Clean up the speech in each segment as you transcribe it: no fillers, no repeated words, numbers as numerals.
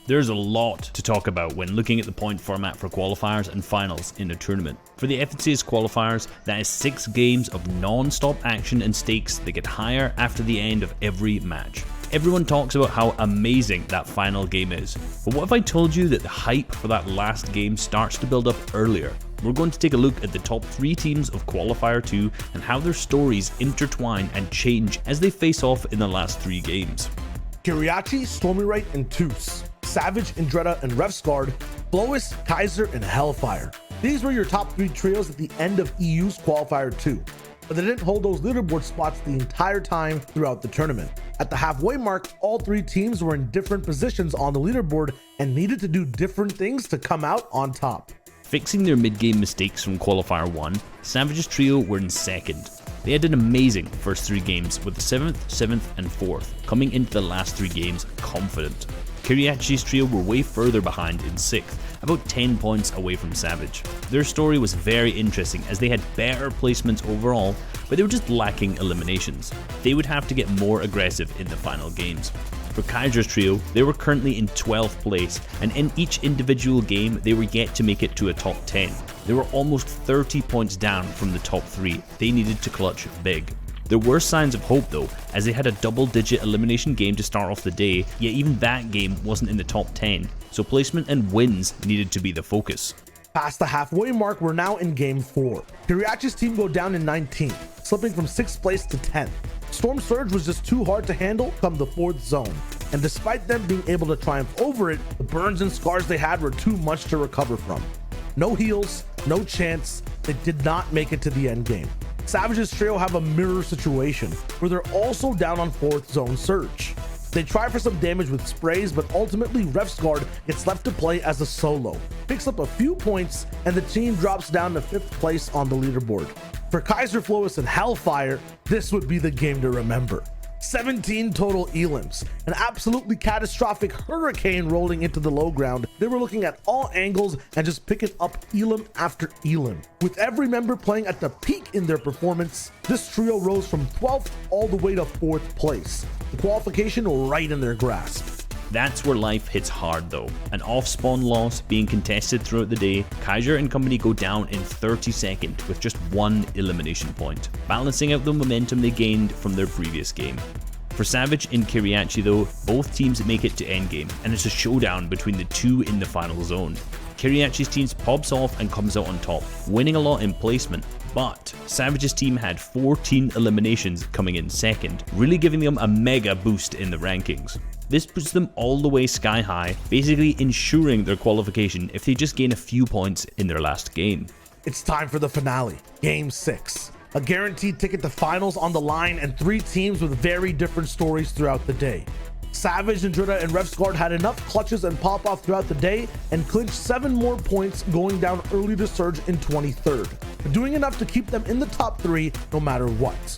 There's a lot to talk about when looking at the point format for qualifiers and finals in a tournament. For the FNCS qualifiers, that is 6 games of non-stop action and stakes that get higher after the end of every match. Everyone talks about how amazing that final game is, but what if I told you that the hype for that last game starts to build up earlier? We're going to take a look at the top 3 teams of Qualifier 2 and how their stories intertwine and change as they face off in the last 3 games. Kiriachi, Stormyrite, and Toos, Savage, Indretta, and Refsguard, Blois, Kaiser, and Hellfire. These were your top 3 trios at the end of EU's Qualifier 2, but they didn't hold those leaderboard spots the entire time throughout the tournament. At the halfway mark, all 3 teams were in different positions on the leaderboard and needed to do different things to come out on top. Fixing their mid-game mistakes from Qualifier 1, Savage's trio were in second. They had an amazing first 3 games with the 7th, 7th, and 4th, coming into the last 3 games confident. Kiriachi's trio were way further behind in 6th, about 10 points away from Savage. Their story was very interesting as they had better placements overall, but they were just lacking eliminations. They would have to get more aggressive in the final games. For Kaiser's trio, they were currently in 12th place, and in each individual game they were yet to make it to a top 10. They were almost 30 points down from the top 3. They needed to clutch big. There were signs of hope though, as they had a double-digit elimination game to start off the day, yet even that game wasn't in the top 10, so placement and wins needed to be the focus. Past the halfway mark, we're now in game 4. Kiriachi's team go down in 19th, slipping from 6th place to 10th. Storm Surge was just too hard to handle come the 4th zone, and despite them being able to triumph over it, the burns and scars they had were too much to recover from. No heals, no chance, they did not make it to the end game. Savage's trio have a mirror situation, where they're also down on 4th zone Surge. They try for some damage with sprays, but ultimately Refsguard gets left to play as a solo, picks up a few points, and the team drops down to 5th place on the leaderboard. For Kaiser, Flois, and Hellfire, this would be the game to remember. 17 total elims, an absolutely catastrophic hurricane rolling into the low ground. They were looking at all angles and just picking up elim after elim. With every member playing at the peak in their performance, this trio rose from 12th all the way to 4th place. The qualification right in their grasp. That's where life hits hard though. An off-spawn loss being contested throughout the day, Kaiser and company go down in 32nd with just 1 elimination point, balancing out the momentum they gained from their previous game. For Savage and Kiriachi though, both teams make it to endgame, and it's a showdown between the 2 in the final zone. Kiriachi's team pops off and comes out on top, winning a lot in placement, but Savage's team had 14 eliminations coming in second, really giving them a mega boost in the rankings. This puts them all the way sky high, basically ensuring their qualification if they just gain a few points in their last game. It's time for the finale, Game 6. A guaranteed ticket to finals on the line and 3 teams with very different stories throughout the day. Savage, Indretta, and Refsguard had enough clutches and pop-off throughout the day and clinched 7 more points, going down early to Surge in 23rd, doing enough to keep them in the top 3 no matter what.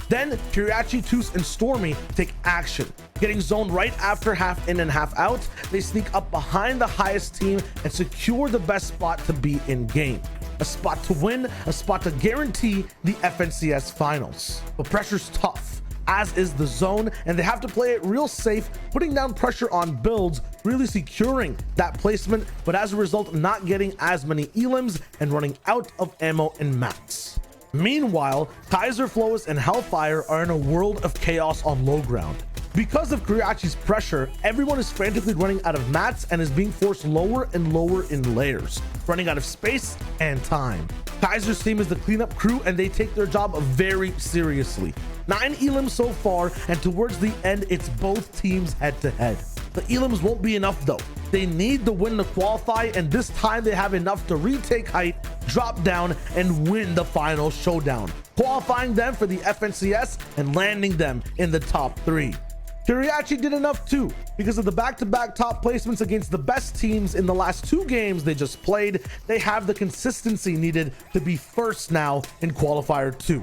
Then Kiriachi, Toos, and Stormy take action. Getting zoned right after half in and half out, they sneak up behind the highest team and secure the best spot to be in game. A spot to win, a spot to guarantee the FNCS finals. But pressure's tough, as is the zone, and they have to play it real safe, putting down pressure on builds, really securing that placement, but as a result not getting as many elims and running out of ammo and mats. Meanwhile, Kaiser, Flois, and Hellfire are in a world of chaos on low ground. Because of Kiriachi's pressure, everyone is frantically running out of mats and is being forced lower and lower in layers, running out of space and time. Kaiser's team is the cleanup crew and they take their job very seriously. 9 elims so far, and towards the end it's both teams head to head. The elims won't be enough though. They need the win to qualify, and this time they have enough to retake height, drop down, and win the final showdown, qualifying them for the FNCS and landing them in the top 3. Kiriachi did enough too, because of the back-to-back top placements against the best teams in the last 2 games they just played. They have the consistency needed to be first now in Qualifier 2.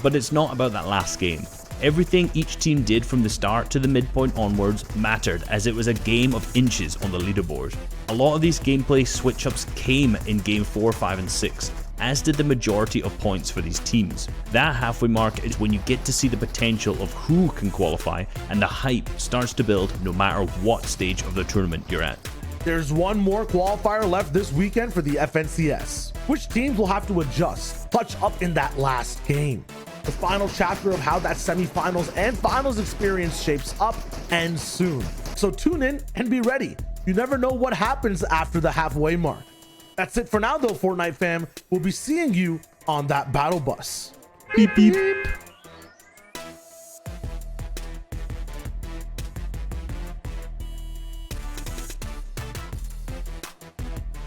But it's not about that last game. Everything each team did from the start to the midpoint onwards mattered, as it was a game of inches on the leaderboard. A lot of these gameplay switch-ups came in game 4, 5, and 6. as did the majority of points for these teams. That halfway mark is when you get to see the potential of who can qualify, and the hype starts to build no matter what stage of the tournament you're at. There's one more qualifier left this weekend for the FNCS. Which teams will have to adjust, clutch up in that last game? The final chapter of how that semifinals and finals experience shapes up ends soon. So tune in and be ready. You never know what happens after the halfway mark. That's it for now though, Fortnite fam. We'll be seeing you on that battle bus. Beep beep.